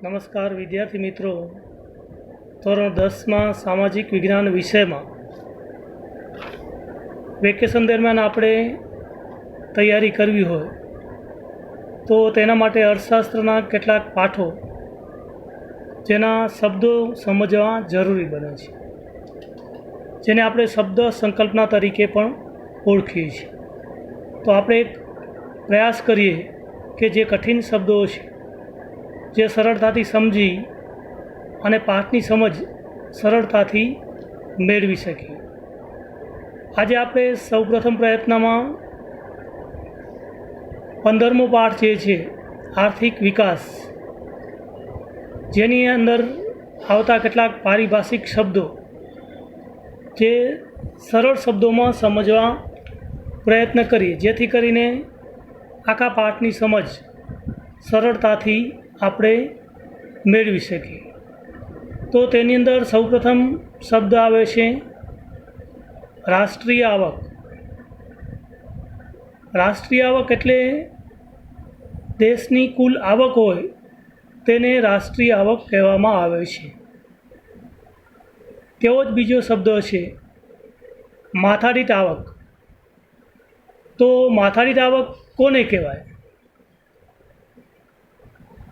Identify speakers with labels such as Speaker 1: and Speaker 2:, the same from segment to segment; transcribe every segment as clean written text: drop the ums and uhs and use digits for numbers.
Speaker 1: નમસ્કાર વિદ્યાર્થી મિત્રો, ધોરણ 10માં સામાજિક વિજ્ઞાન વિષયમાં વેકેશન દરમિયાન આપણે તૈયારી કરવી હોય તો તેના માટે અર્થશાસ્ત્રના કેટલાક પાઠો જેના શબ્દો સમજવા જરૂરી બને છે, જેને આપણે શબ્દ સંકલ્પના તરીકે પણ ઓળખીએ છીએ. તો આપણે એક પ્રયાસ કરીએ કે જે કઠિન શબ્દો છે જે સરળતાથી સમજી અને પાઠની સમજ સરળતાથી મેળવી શકીએ. આજે આપણે સૌપ્રથમ પ્રયત્નમાં 15મો પાઠ જે છે આર્થિક વિકાસ, જેની અંદર આવતા કેટલાક પારિભાષિક શબ્દો જે સરળ શબ્દોમાં સમજવા પ્રયત્ન કરીએ, જેથી કરીને આખા પાઠની સમજ સરળતાથી આપણે મેળવી શકીએ. તો તેની અંદર સૌપ્રથમ શબ્દ આવે છે રાષ્ટ્રીય આવક. રાષ્ટ્રીય આવક એટલે દેશની કુલ આવક હોય તેને રાષ્ટ્રીય આવક કહેવામાં આવે છે. તેવો જ બીજો શબ્દ છે માથાદીઠ આવક. તો માથાદીઠ આવક કોને કહેવાય?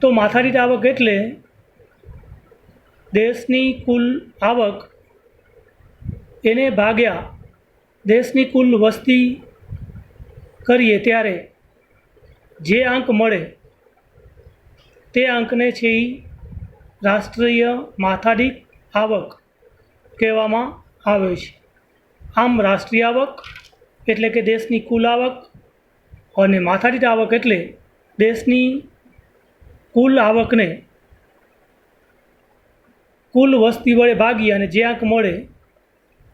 Speaker 1: તો માથાદીઠ આવક એટલે દેશની કુલ આવક એને ભાગ્યા દેશની કુલ વસ્તી કરીએ ત્યારે જે આંક મળે તે આંકને છે એ રાષ્ટ્રીય માથાદીઠ આવક કહેવામાં આવે છે. આમ રાષ્ટ્રીય આવક એટલે કે દેશની કુલ આવક અને માથાદીઠ આવક એટલે દેશની કુલ આવકને કુલ વસ્તી વડે ભાગી અને જે આંક મળે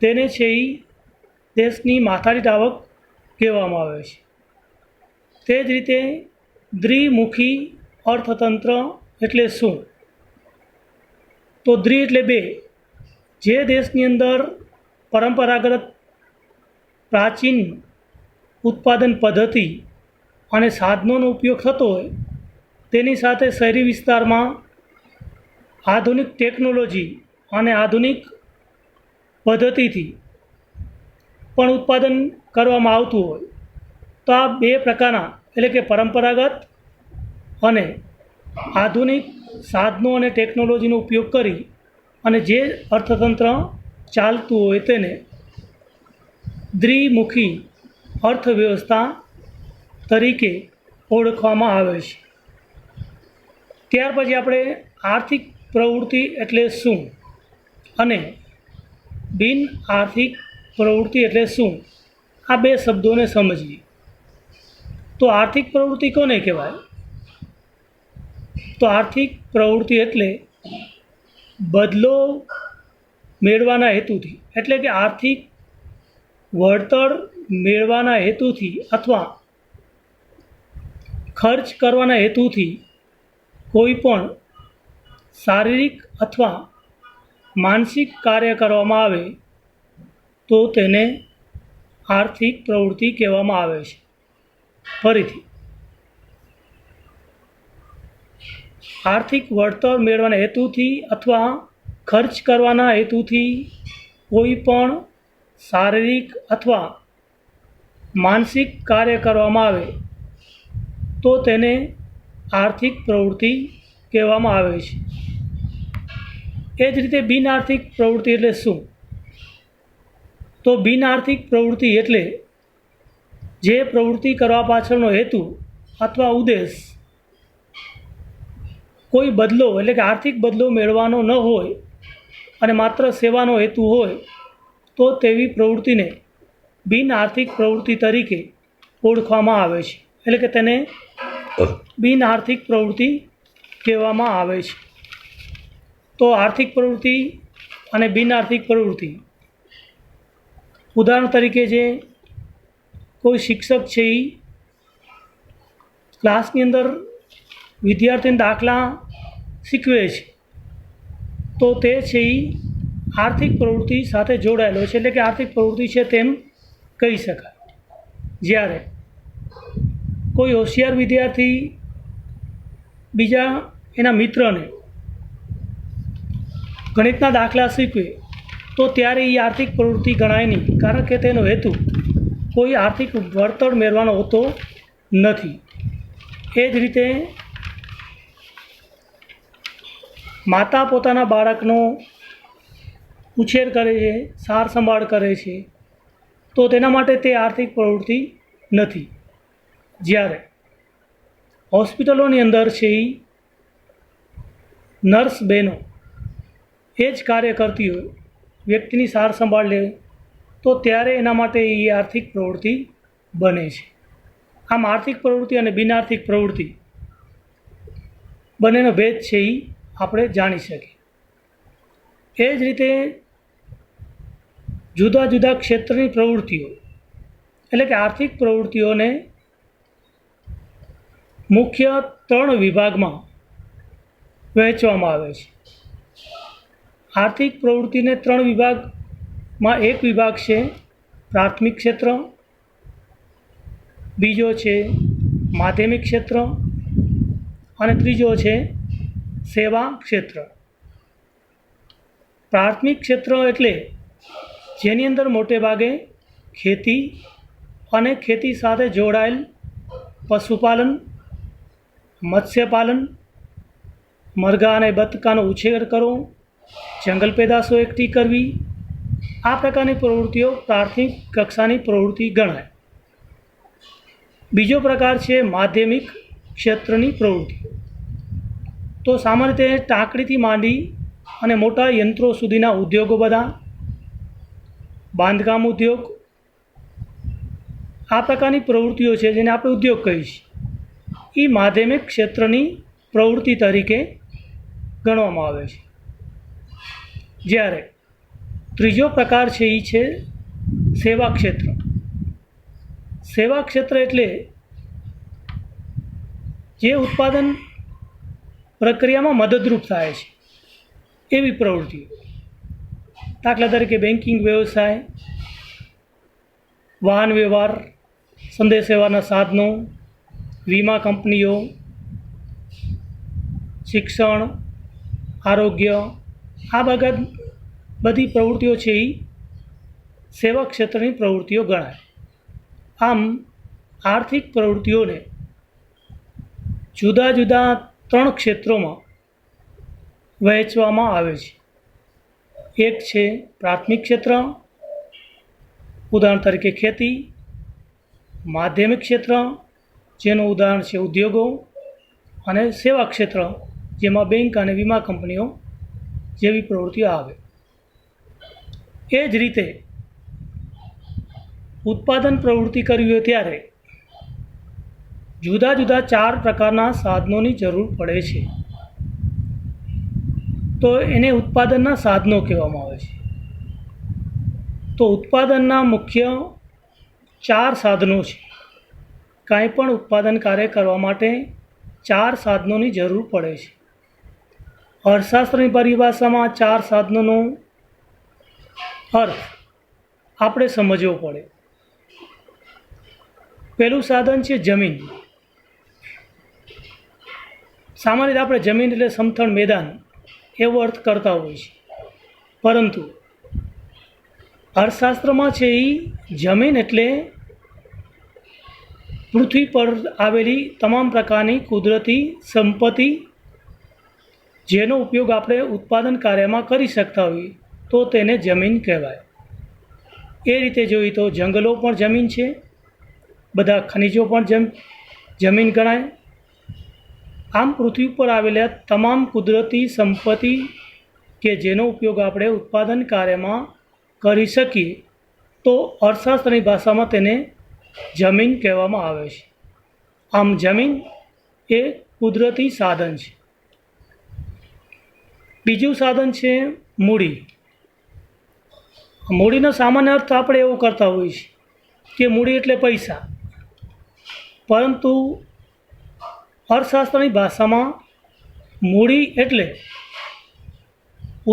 Speaker 1: તેને છે એ દેશની માથાદીઠ આવક કહેવામાં આવે છે. તે જ રીતે દ્વિમુખી અર્થતંત્ર એટલે શું? તો દ્વિ એટલે બે. જે દેશની અંદર પરંપરાગત પ્રાચીન ઉત્પાદન પદ્ધતિ અને સાધનોનો ઉપયોગ થતો હોય તેની સાથે શહેરી વિસ્તારમાં આધુનિક ટેકનોલોજી અને આધુનિક પદ્ધતિથી પણ ઉત્પાદન કરવામાં આવતું હોય તો આ બે પ્રકારના એટલે કે પરંપરાગત અને આધુનિક સાધનો અને ટેકનોલોજીનો ઉપયોગ કરી અને જે અર્થતંત્ર ચાલતું હોય તેને દ્વિમુખી અર્થવ્યવસ્થા તરીકે ઓળખવામાં આવે છે. ત્યાર પછી આપણે આર્થિક પ્રવૃત્તિ એટલે શું અને બિન આર્થિક પ્રવૃત્તિ એટલે શું, આ બે શબ્દોને સમજીએ. તો આર્થિક પ્રવૃત્તિ કોને કહેવાય? તો આર્થિક પ્રવૃત્તિ એટલે બદલો મેળવાના હેતુથી એટલે કે આર્થિક વળતર મેળવાના હેતુથી અથવા ખર્ચ કરવાના હેતુથી કોઈ પણ શારીરિક અથવા માનસિક કાર્ય કરવામાં આવે તો તેને આર્થિક પ્રવૃત્તિ કહેવામાં આવે છે. ફરીથી, આર્થિક વળતર મેળવવાના હેતુથી અથવા ખર્ચ કરવાના હેતુથી કોઈ પણ શારીરિક અથવા માનસિક કાર્ય કરવામાં આવે તો તેને આર્થિક પ્રવૃત્તિ કહેવામાં આવે છે. એ જ રીતે બિન આર્થિક પ્રવૃત્તિ એટલે શું? તો બિન આર્થિક પ્રવૃત્તિ એટલે જે પ્રવૃત્તિ કરવા પાછળનો હેતુ અથવા ઉદ્દેશ કોઈ બદલો એટલે કે આર્થિક બદલો મેળવવાનો ન હોય અને માત્ર સેવાનો હેતુ હોય તો તેવી પ્રવૃત્તિને બિન આર્થિક પ્રવૃત્તિ તરીકે ઓળખવામાં આવે છે. એટલે કે તેને બિન આર્થિક પ્રવૃત્તિ કહેવામાં આવે છે. તો આર્થિક પ્રવૃત્તિ અને બિન આર્થિક પ્રવૃત્તિ, ઉદાહરણ તરીકે જે કોઈ શિક્ષક છે એ ક્લાસની અંદર વિદ્યાર્થીને દાખલા શીખવે છે તો તે છે એ આર્થિક પ્રવૃત્તિ સાથે જોડાયેલો છે, એટલે કે આર્થિક પ્રવૃત્તિ છે તેમ કહી શકાય. જ્યારે કોઈ હોશિયાર વિદ્યાર્થી બીજા એના મિત્રને ગણિતના દાખલા શીખવે તો ત્યારે એ આર્થિક પ્રવૃત્તિ ગણાય નહીં, કારણ કે તેનો હેતુ કોઈ આર્થિક વળતર મેળવવાનો હોતો નથી. એ જ રીતે માતા પોતાના બાળકનો ઉછેર કરે છે, સાર સંભાળ કરે છે, તો તેના માટે તે આર્થિક પ્રવૃત્તિ નથી. જ્યારે હોસ્પિટલોની અંદર છે એ નર્સ બહેનો એ જ કાર્ય કરતી હોય, વ્યક્તિની સાર સંભાળ લે, તો ત્યારે એના માટે એ આર્થિક પ્રવૃત્તિ બને છે. આમ આર્થિક પ્રવૃત્તિ અને બિનઆર્થિક પ્રવૃત્તિ બંનેનો ભેદ છે એ આપણે જાણી શકીએ. એ જ રીતે જુદા જુદા ક્ષેત્રની પ્રવૃત્તિઓ એટલે કે આર્થિક પ્રવૃત્તિઓને મુખ્ય 3 વિભાગમાં વહેંચવામાં આવે છે. આર્થિક પ્રવૃત્તિને 3 વિભાગમાં, એક વિભાગ છે પ્રાથમિક ક્ષેત્ર, બીજો છે માધ્યમિક ક્ષેત્ર અને ત્રીજો છે સેવા ક્ષેત્ર. પ્રાથમિક ક્ષેત્ર એટલે જેની અંદર મોટે ભાગે ખેતી અને ખેતી સાથે જોડાયેલ પશુપાલન, મત્સ્યપાલન, મરઘા અને બતકાનો ઉછેર કરવો, જંગલ પેદાશો એકઠી કરવી, આ પ્રકારની પ્રવૃત્તિઓ પ્રાથમિક કક્ષાની પ્રવૃત્તિ ગણાય. બીજો પ્રકાર છે માધ્યમિક ક્ષેત્રની પ્રવૃત્તિ. તો સામાન્ય રીતે ટાંકણીથી માંડી અને મોટા યંત્રો સુધીના ઉદ્યોગો બધા, બાંધકામ ઉદ્યોગ, આ પ્રકારની પ્રવૃત્તિઓ છે જેને આપણે ઉદ્યોગ કહીએ છીએ, એ માધ્યમિક ક્ષેત્રની પ્રવૃત્તિ તરીકે ગણવામાં આવે છે. જ્યારે ત્રીજો પ્રકાર છે એ છે સેવા ક્ષેત્ર. સેવા ક્ષેત્ર એટલે જે ઉત્પાદન પ્રક્રિયામાં મદદરૂપ થાય છે એવી પ્રવૃત્તિઓ. દાખલા તરીકે બેન્કિંગ વ્યવસાય, વાહન વ્યવહાર, સંદેશ વ્યવહારના સાધનો, વીમા કંપનીઓ, શિક્ષણ, આરોગ્ય, આ બધી પ્રવૃત્તિઓ છે એ સેવા ક્ષેત્રની પ્રવૃત્તિઓ ગણાય. આમ આર્થિક પ્રવૃત્તિઓને જુદા જુદા 3 ક્ષેત્રોમાં વહેંચવામાં આવે છે. એક છે પ્રાથમિક ક્ષેત્ર, ઉદાહરણ તરીકે ખેતી, માધ્યમિક ક્ષેત્ર જેનું ઉદાહરણ છે ઉદ્યોગો, અને સેવા ક્ષેત્ર જેમાં બેંક અને વીમા કંપનીઓ જેવી પ્રવૃત્તિઓ આવે. એ જ રીતે ઉત્પાદન પ્રવૃત્તિ કરવી હોય ત્યારે જુદા જુદા 4 પ્રકારના સાધનોની જરૂર પડે છે. તો એને ઉત્પાદનના સાધનો કહેવામાં આવે છે. તો ઉત્પાદનના મુખ્ય 4 સાધનો છે. કાંઈ પણ ઉત્પાદન કાર્ય કરવા માટે 4 સાધનોની જરૂર પડે છે. અર્થશાસ્ત્રની પરિભાષામાં 4 સાધનોનો અર્થ આપણે સમજવો પડે. પહેલું સાધન છે જમીન. સામાન્ય રીતે આપણે જમીન એટલે સમથળ મેદાન એવો અર્થ કરતા હોઈએ છીએ, પરંતુ અર્થશાસ્ત્રમાં છે એ જમીન એટલે પૃથ્વી પર આવેલી તમામ પ્રકારની કુદરતી સંપત્તિ જેનો ઉપયોગ આપણે ઉત્પાદન કાર્યમાં કરી શકતા હોઈએ તો તેને જમીન કહેવાય. એ રીતે જોઈએ તો જંગલો પણ જમીન છે, બધા ખનિજો પણ જમીન ગણાય. આમ પૃથ્વી પર આવેલા તમામ કુદરતી સંપત્તિ કે જેનો ઉપયોગ આપણે ઉત્પાદન કાર્યમાં કરી શકીએ તો અર્થશાસ્ત્રની ભાષામાં તેને જમીન કહેવામાં આવે છે. આમ જમીન એ કુદરતી સાધન છે. બીજું સાધન છે મૂડી. મૂડીનો સામાન્ય અર્થ આપણે એવો કરતા હોઈએ છીએ કે મૂડી એટલે પૈસા, પરંતુ અર્થશાસ્ત્રની ભાષામાં મૂડી એટલે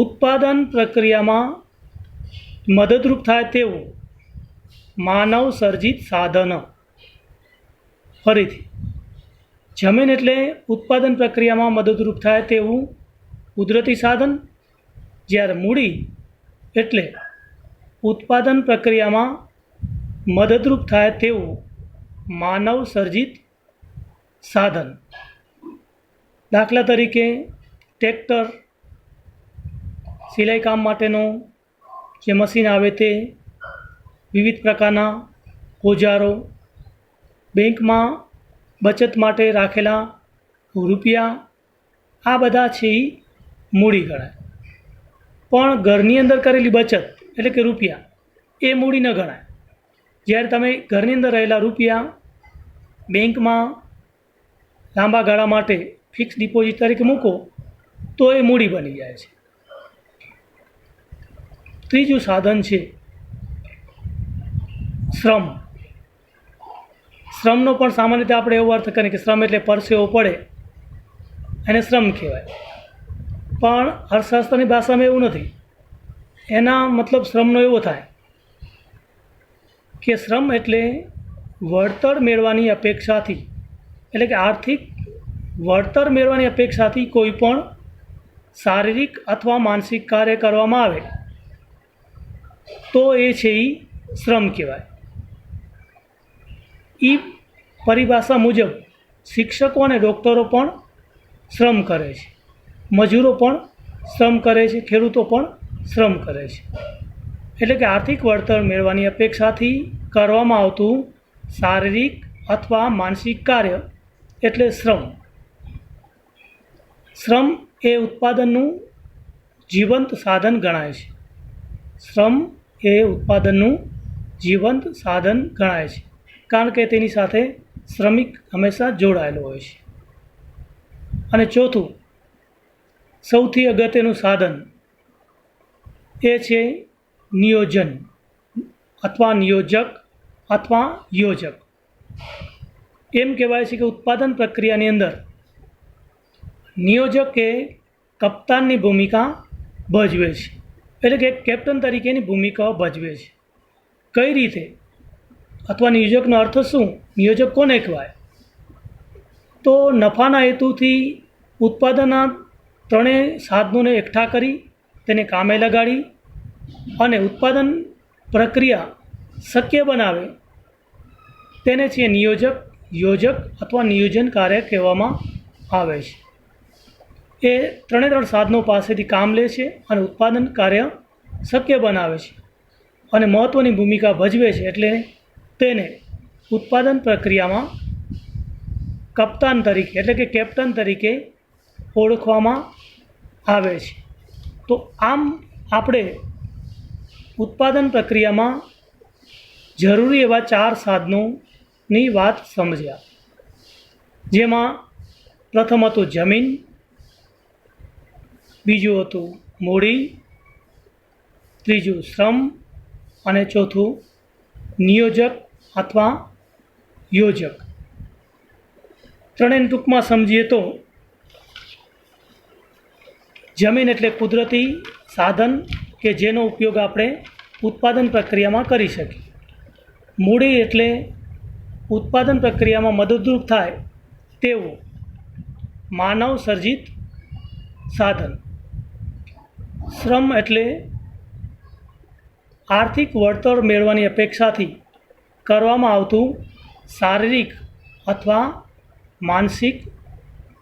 Speaker 1: ઉત્પાદન પ્રક્રિયામાં મદદરૂપ થાય તેવું માનવ સર્જિત સાધન. ફરીથી, જમીન એટલે ઉત્પાદન પ્રક્રિયામાં મદદરૂપ થાય તેવું કુદરતી સાધન, જ્યારે મૂડી એટલે ઉત્પાદન પ્રક્રિયામાં મદદરૂપ થાય તેવું માનવ સર્જિત સાધન. દાખલા તરીકે ટ્રેક્ટર, સિલાઈ કામ માટેનો જે મશીન આવે તે, વિવિધ પ્રકારના ઓજારો, બેંકમાં બચત માટે રાખેલા રૂપિયા, આ બધા છે એ મૂડી ગણાય. પણ ઘરની અંદર કરેલી બચત એટલે કે રૂપિયા એ મૂડી ન ગણાય. જ્યારે તમે ઘરની અંદર રહેલા રૂપિયા બેંકમાં લાંબા ગાળા માટે ફિક્સ ડિપોઝિટ તરીકે મૂકો તો એ મૂડી બની જાય છે. ત્રીજું સાધન છે શ્રમ. શ્રમનો પણ સામાન્ય રીતે આપણે એવો અર્થ કરીએ કે શ્રમ એટલે પરસેવો પડે એને શ્રમ કહેવાય. પણ અર્થશાસ્ત્રની ભાષામાં એવું નથી. એના મતલબ શ્રમનો એવો થાય કે શ્રમ એટલે વળતર મેળવવાની અપેક્ષાથી, એટલે કે આર્થિક વળતર મેળવવાની અપેક્ષાથી કોઈ પણ શારીરિક અથવા માનસિક કાર્ય કરવામાં આવે તો એ છે એ શ્રમ કહેવાય. એ પરિભાષા મુજબ શિક્ષકો અને ડૉક્ટરો પણ શ્રમ કરે છે, મજૂરો પણ શ્રમ કરે છે, ખેડૂતો પણ શ્રમ કરે છે. એટલે કે આર્થિક વળતર મેળવવાની અપેક્ષાથી કરવામાં આવતું શારીરિક અથવા માનસિક કાર્ય એટલે શ્રમ. શ્રમ એ ઉત્પાદનનું જીવંત સાધન ગણાય છે. શ્રમ એ ઉત્પાદનનું જીવંત સાધન ગણાય છે, કારણ કે તેની સાથે શ્રમિક હંમેશા જોડાયેલો હોય છે. અને ચોથું સૌથી અગત્યનું સાધન એ છે નિયોજન અથવા નિયોજક અથવા યોજક. એમ કહેવાય છે કે ઉત્પાદન પ્રક્રિયાની અંદર નિયોજક એ કપ્તાનની ભૂમિકા ભજવે છે, એટલે કે કેપ્ટન તરીકેની ભૂમિકા ભજવે છે. કઈ રીતે અથવા નિયોજકનો અર્થ શું? નિયોજક કોને કહેવાય? તો નફાના હેતુથી ઉત્પાદનના ત્રણેય સાધનોને એકઠા કરી તેને કામે લગાડી અને ઉત્પાદન પ્રક્રિયા શક્ય બનાવે તેને છે નિયોજક, યોજક અથવા નિયોજન કાર્ય કહેવામાં આવે છે. એ ત્રણ સાધનો પાસેથી કામ લે છે અને ઉત્પાદન કાર્ય શક્ય બનાવે છે અને મહત્ત્વની ભૂમિકા ભજવે છે. એટલે તેને ઉત્પાદન પ્રક્રિયામાં કપ્તાન તરીકે એટલે કે કેપ્ટન તરીકે ઓળખવામાં આવે છે. તો આમ આપણે ઉત્પાદન પ્રક્રિયામાં જરૂરી એવા 4 સાધનોની વાત સમજ્યા, જેમાં પ્રથમ હતું જમીન, બીજું હતું મૂડી, ત્રીજું શ્રમ અને ચોથું નિયોજક અથવા યોજક. ત્રણેયને ટૂંકમાં સમજીએ તો જમીન એટલે કુદરતી સાધન કે જેનો ઉપયોગ આપણે ઉત્પાદન પ્રક્રિયામાં કરી શકીએ. મૂડી એટલે ઉત્પાદન પ્રક્રિયામાં મદદરૂપ થાય તેવું માનવ સર્જિત સાધન. શ્રમ એટલે આર્થિક વળતર મેળવવાની અપેક્ષાથી કરવામાં આવતું શારીરિક અથવા માનસિક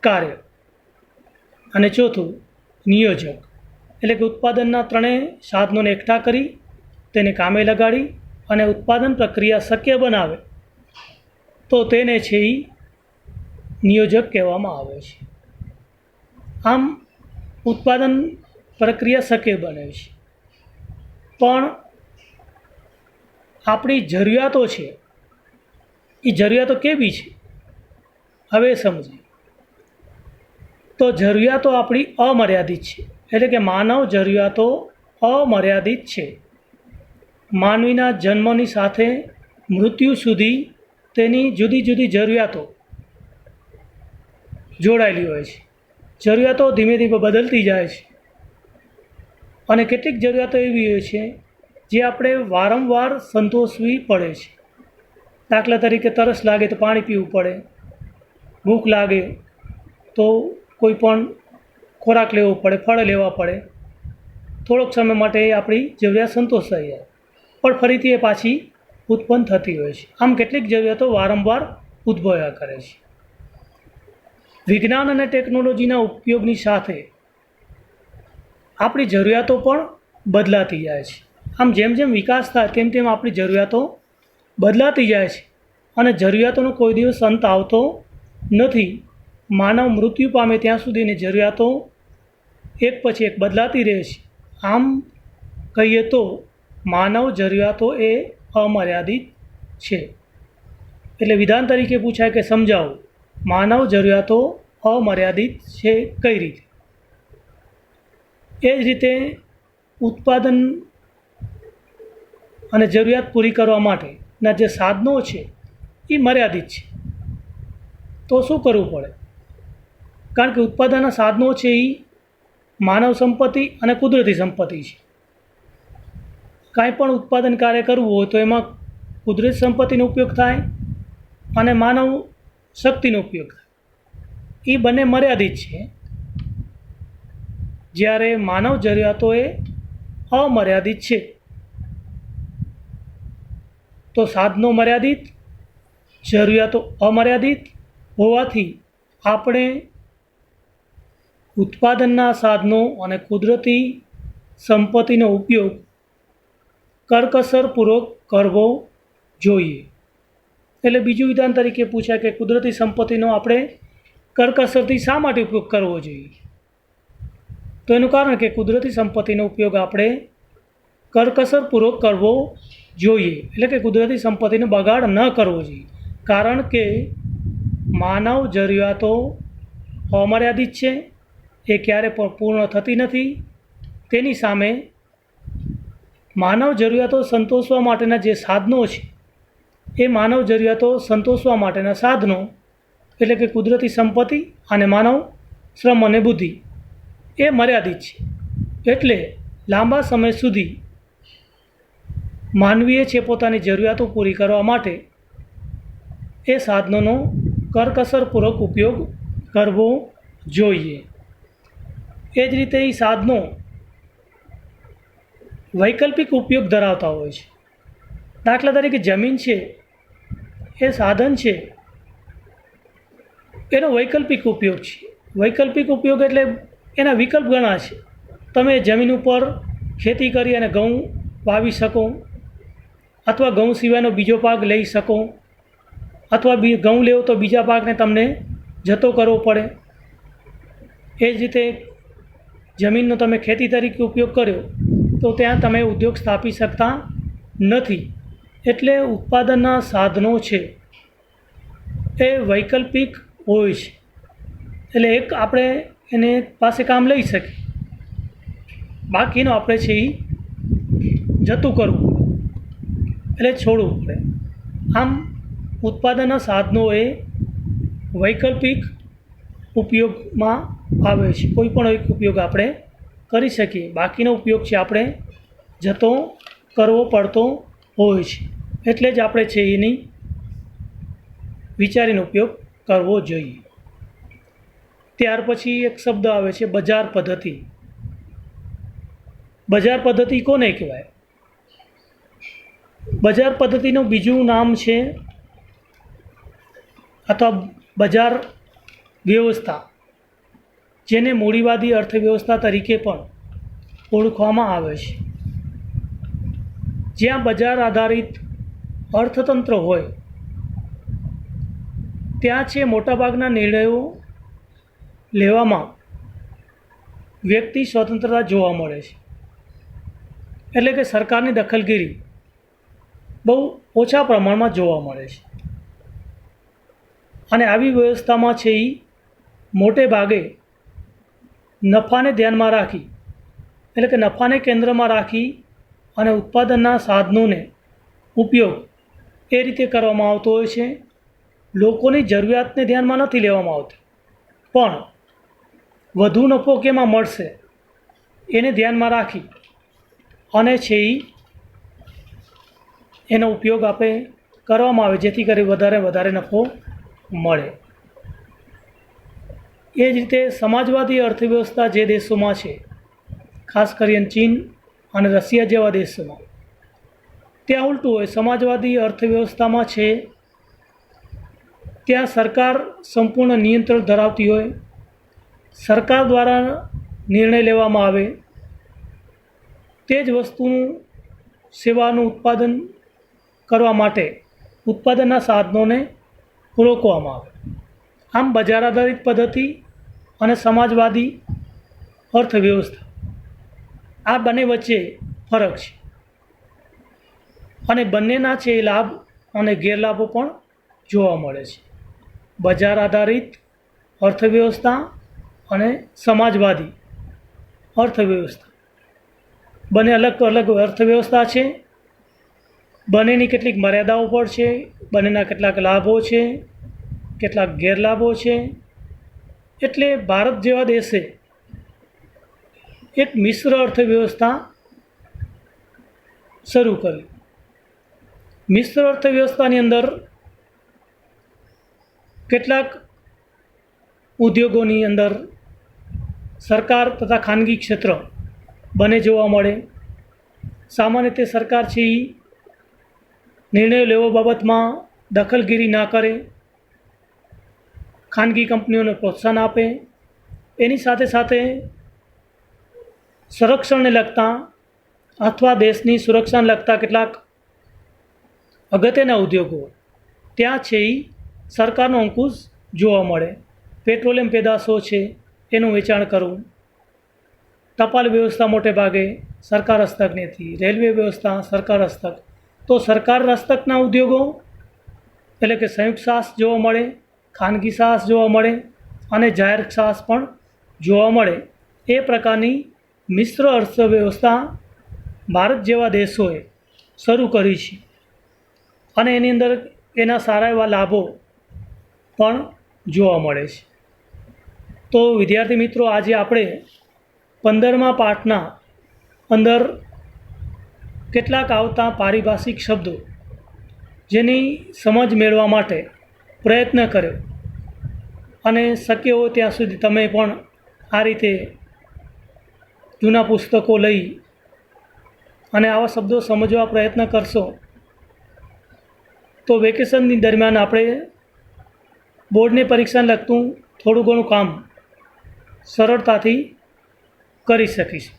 Speaker 1: કાર્ય. અને ચોથું નિયોજક એટલે કે ઉત્પાદનના ત્રણેય સાધનોને એકઠા કરી તેને કામે લગાડી અને ઉત્પાદન પ્રક્રિયા શક્ય બનાવે તો તેને છે એ નિયોજક કહેવામાં આવે છે. આમ ઉત્પાદન પ્રક્રિયા શક્ય બને છે. પણ આપણી જરૂરિયાતો છે એ જરૂરિયાતો કેવી છે હવે સમજીએ. તો જરૂરિયાતો આપણી અમર્યાદિત છે, એટલે કે માનવ જરૂરિયાતો અમર્યાદિત છે. માનવીના જન્મની સાથે મૃત્યુ સુધી તેની જુદી જુદી જરૂરિયાતો જોડાયેલી હોય છે. જરૂરિયાતો ધીમે ધીમે બદલતી જાય છે અને કેટલીક જરૂરિયાતો એવી હોય છે જે આપણે વારંવાર સંતોષવી પડે છે. દાખલા તરીકે તરસ લાગે તો પાણી પીવું પડે, ભૂખ લાગે તો કોઈ પણ ખોરાક લેવો પડે, ફળ લેવા પડે. થોડોક સમય માટે આપણી જરૂરિયાત સંતોષાઈ જાય, પણ ફરીથી એ પાછી ઉત્પન્ન થતી હોય છે. આમ કેટલીક જરૂરિયાતો વારંવાર ઉદ્ભવ્યા કરે છે. વિજ્ઞાન અને ટેકનોલોજીના ઉપયોગની સાથે આપણી જરૂરિયાતો પણ બદલાતી જાય છે. આમ જેમ જેમ વિકાસ થાય તેમ તેમ આપણી જરૂરિયાતો બદલાતી જાય છે અને જરૂરિયાતોનો કોઈ દિવસ અંત આવતો નથી. માનવ મૃત્યુ પામે ત્યાં સુધીની જરૂરિયાતો એક પછી એક બદલાતી રહે છે. આમ કહીએ તો માનવ જરૂરિયાતો એ અમર્યાદિત છે. એટલે વિધાન તરીકે પૂછાય કે સમજાવો, માનવ જરૂરિયાતો અમર્યાદિત છે કઈ રીતે? એ જ રીતે ઉત્પાદન અને જરૂરિયાત પૂરી કરવા માટેના જે સાધનો છે એ મર્યાદિત છે. તો શું કરવું પડે? કારણ કે ઉત્પાદનના સાધનો છે એ માનવ સંપત્તિ અને કુદરતી સંપત્તિ છે. કાંઈ પણ ઉત્પાદન કાર્ય કરવું હોય તો એમાં કુદરતી સંપત્તિનો ઉપયોગ થાય અને માનવ શક્તિનો ઉપયોગ થાય. એ બંને મર્યાદિત છે. જ્યારે માનવ જરૂરિયાતો એ અમર્યાદિત છે. તો સાધનો મર્યાદિત, જરૂરિયાતો અમર્યાદિત હોવાથી આપણે ઉત્પાદનના સાધનો અને કુદરતી સંપત્તિનો ઉપયોગ કરકસરપૂર્વક કરવો જોઈએ. એટલે બીજું વિધાન તરીકે પૂછાય કે કુદરતી સંપત્તિનો આપણે કરકસરથી શા માટે ઉપયોગ કરવો જોઈએ? તો એનું કારણ કે કુદરતી સંપત્તિનો ઉપયોગ આપણે કરકસરપૂર્વક કરવો જોઈએ. એટલે કે કુદરતી સંપત્તિનો બગાડ ન કરવો જોઈએ. કારણ કે માનવ જરૂરિયાતો અમર્યાદિત છે, એ ક્યારે પણ પૂર્ણ થતી નથી. તેની સામે માનવ જરૂરિયાતો સંતોષવા માટેના જે સાધનો છે એ માનવ જરૂરિયાતો સંતોષવા માટેના સાધનો એટલે કે કુદરતી સંપત્તિ અને માનવ શ્રમ અને બુદ્ધિ એ મર્યાદિત છે. એટલે લાંબા સમય સુધી માનવીએ છે પોતાની જરૂરિયાતો પૂરી કરવા માટે એ સાધનોનો કરકસરપૂર્વક ઉપયોગ કરવો જોઈએ. એ જ રીતે એ સાધનો વૈકલ્પિક ઉપયોગ ધરાવતા હોય છે. દાખલા તરીકે જમીન છે એ સાધન છે, એનો વૈકલ્પિક ઉપયોગ છે. વૈકલ્પિક ઉપયોગ એટલે એના વિકલ્પ ઘણા છે. તમે જમીન ઉપર ખેતી કરી અને ઘઉં વાવી શકો, અથવા ઘઉં સિવાયનો બીજો પાક લઈ શકો, અથવા ઘઉં લેવો તો બીજા પાકને તમને જતો કરવો પડે. એ જ રીતે જમીનનો તમે ખેતી તરીકે ઉપયોગ કર્યો તો ત્યાં તમે ઉદ્યોગ સ્થાપી શકતા નથી. એટલે ઉત્પાદનના સાધનો છે એ વૈકલ્પિક હોય છે. એટલે એક આપણે એને પાસે કામ લઈ શકીએ, બાકીનું આપણે છે એ જતું કરવું એટલે છોડવું પડે. આમ ઉત્પાદનના સાધનો એ વૈકલ્પિક ઉપયોગમાં આવે છે. કોઈ પણ એક ઉપયોગ આપણે કરી શકીએ, બાકીનો ઉપયોગ છે આપણે જતો કરવો પડતો હોય છે. એટલે જ આપણે છે એની વિચારીને ઉપયોગ કરવો જોઈએ. ત્યાર પછી એક શબ્દ આવે છે બજાર પદ્ધતિ. બજાર પદ્ધતિ કોને કહેવાય? બજાર પદ્ધતિનું બીજું નામ છે અથવા બજાર વ્યવસ્થા, જેને મૂડીવાદી અર્થવ્યવસ્થા તરીકે પણ ઓળખવામાં આવે છે. જ્યાં બજાર આધારિત અર્થતંત્ર હોય ત્યાં છે મોટાભાગના નિર્ણયો લેવામાં વ્યક્તિ સ્વતંત્રતા જોવા મળે છે. એટલે કે સરકારની દખલગીરી બહુ ઓછા પ્રમાણમાં જોવા મળે છે. અને આવી વ્યવસ્થામાં છે એ મોટે ભાગે નફાને ધ્યાનમાં રાખી, એટલે કે નફાને કેન્દ્રમાં રાખી અને ઉત્પાદનના સાધનોને ઉપયોગ એ રીતે કરવામાં આવતો હોય છે. લોકોની જરૂરિયાતને ધ્યાનમાં નથી લેવામાં આવતી, પણ વધુ નફો કેમાં મળશે એને ધ્યાનમાં રાખી અને છે એનો ઉપયોગ આપણે કરવામાં આવે, જેથી કરી વધારે નફો મળે. એ જ રીતે સમાજવાદી અર્થવ્યવસ્થા જે દેશોમાં છે ખાસ કરીને ચીન અને રશિયા જેવા દેશોમાં. ત્યાં ઉલટું હોય, સમાજવાદી અર્થવ્યવસ્થામાં છે ત્યાં સરકાર સંપૂર્ણ નિયંત્રણ ધરાવતી હોય, સરકાર દ્વારા નિર્ણય લેવામાં આવે, તે જ વસ્તુનું સેવાનું ઉત્પાદન કરવા માટે ઉત્પાદનના સાધનોને રોકવામાં આવે. આમ બજાર આધારિત પદ્ધતિ અને સમાજવાદી અર્થવ્યવસ્થા, આ બંને વચ્ચે ફરક છે અને બંનેના છે એ લાભ અને ગેરલાભો પણ જોવા મળે છે. બજાર આધારિત અર્થવ્યવસ્થા અને સમાજવાદી અર્થવ્યવસ્થા બંને અલગ અલગ અર્થવ્યવસ્થા છે. બંનેની કેટલીક મર્યાદાઓ પણ છે, બંનેના કેટલાક લાભો છે, કેટલાક ગેરલાભો છે. એટલે ભારત જેવા દેશે એક મિશ્ર અર્થવ્યવસ્થા શરૂ કરી. મિશ્ર અર્થવ્યવસ્થાની અંદર કેટલાક ઉદ્યોગોની અંદર સરકાર તથા ખાનગી ક્ષેત્ર બંને જોવા મળે. સામાન્ય રીતે સરકાર છે એ નિર્ણયો લેવા બાબતમાં દખલગીરી ના કરે, ખાનગી કંપનીઓને પ્રોત્સાહન આપે. એની સાથે સાથે સંરક્ષણને લગતા અથવા દેશની સુરક્ષાને લગતા કેટલાક અગત્યના ઉદ્યોગો ત્યાં છે એ સરકારનો અંકુશ જોવા મળે. પેટ્રોલિયમ પેદાશો છે એનું વેચાણ કરવું, ટપાલ વ્યવસ્થા મોટે ભાગે સરકાર હસ્તકની હતી, રેલવે વ્યવસ્થા સરકાર હસ્તક. તો સરકાર હસ્તકના ઉદ્યોગો એટલે કે સંયુક્ત સાહસ જોવા મળે, ખાનગી સાહસ જોવા મળે અને જાહેર સાહસ પણ જોવા મળે. એ પ્રકારની મિશ્ર અર્થવ્યવસ્થા ભારત જેવા દેશોએ શરૂ કરી છે અને એની અંદર એના સારા એવા લાભો પણ જોવા મળે છે. તો વિદ્યાર્થી મિત્રો, આજે આપણે 15મા પાઠના અંદર કેટલાક આવતા પારિભાષિક શબ્દો જેની સમજ મેળવવા માટે પ્રયત્ન કર્યો અને શક્ય હોય ત્યાં સુધી તમે પણ આ રીતે જૂના પુસ્તકો લઈ અને આવા શબ્દો સમજવા પ્રયત્ન કરશો તો વેકેશનની દરમિયાન આપણે બોર્ડની પરીક્ષાને લગતું થોડું ઘણું કામ સરળતાથી કરી શકીશું.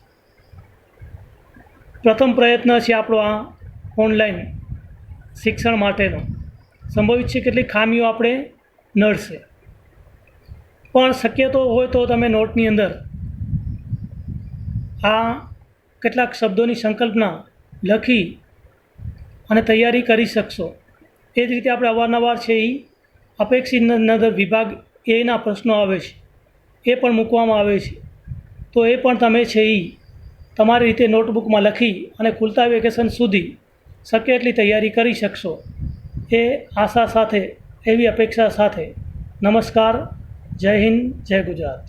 Speaker 1: પ્રથમ પ્રયત્ન છે આપણો આ ઓનલાઈન શિક્ષણ માટેનો. સંભવિત છે કેટલીક ખામીઓ આપણે નડશે, પણ શક્ય તો હોય તો તમે નોટની અંદર આ કેટલાક શબ્દોની સંકલ્પના લખી અને તૈયારી કરી શકશો. એ જ રીતે આપણે અવારનવાર છે એ અપેક્ષિત નજર વિભાગ એના પ્રશ્નો આવે છે એ પણ મૂકવામાં આવે છે. તો એ પણ તમે છે એ તમારી રીતે નોટબુકમાં લખી અને ખુલતા વેકેશન સુધી શક્ય એટલી તૈયારી કરી શકશો એ આશા સાથે, એવી અપેક્ષા સાથે નમસ્કાર. જય હિન્દ, જય ગુજરાત.